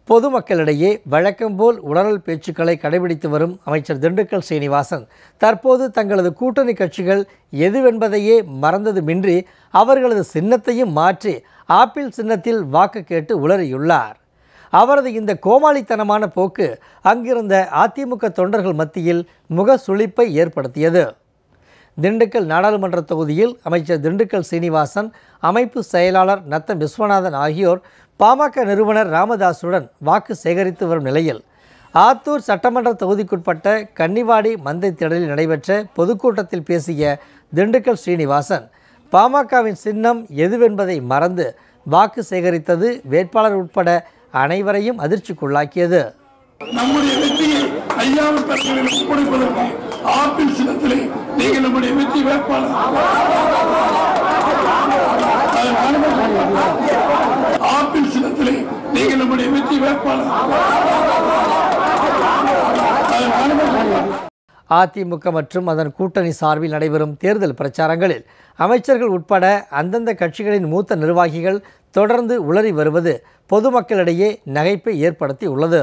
பொதுமக்களிடையே வழக்கம்போல் உளறல் பேச்சுக்களை கடைபிடித்து வரும் அமைச்சர் திண்டுக்கல் சீனிவாசன் தற்போது தங்களது கூட்டணி கட்சிகள் எதுவென்பதையே மறந்ததுமின்றி அவர்களது சின்னத்தையும் மாற்றி ஆப்பிள் சின்னத்தில் வாக்கு கேட்டு உளறியுள்ளார். அவரது இந்த கோமாளித்தனமான போக்கு அங்கிருந்த அதிமுக தொண்டர்கள் மத்தியில் முகசுளிப்பை ஏற்படுத்தியது. திண்டுக்கல் நாடாளுமன்ற தொகுதியில் அமைச்சர் திண்டுக்கல் சீனிவாசன், அமைப்பு செயலாளர் நத்தம் விஸ்வநாதன் ஆகியோர் பாமக நிறுவனர் ராமதாசுடன் வாக்கு சேகரித்து வரும் நிலையில் ஆத்தூர் சட்டமன்ற தொகுதிக்குட்பட்ட கன்னிவாடி மந்தை திடலில் நடைபெற்ற பொதுக்கூட்டத்தில் பேசிய திண்டுக்கல் சீனிவாசன் பாமகவின் சின்னம் எதுவென்பதை மறந்து வாக்கு சேகரித்தது வேட்பாளர் உட்பட அனைவரையும் அதிர்ச்சிக்குள்ளாக்கியது. நம்முடைய வெற்றியை ஐயாவின் கரங்களில் ஒப்படைப்பதற்கு ஆப்பிள் சின்னத்திலே நீங்கள் நம்முடைய வெற்றி வேட்பாளர் ஆப்பிள் சின்னத்திலே நீங்கள் நம்முடைய வெற்றி வேட்பாளர் அதிமுக மற்றும் அதன் கூட்டணி சார்பில் நடைபெறும் தேர்தல் பிரச்சாரங்களில் அமைச்சர்கள் உட்பட அந்தந்த கட்சிகளின் மூத்த நிர்வாகிகள் தொடர்ந்து உளறி வருவது பொதுமக்களிடையே நகைப்பை ஏற்படுத்தி உள்ளது.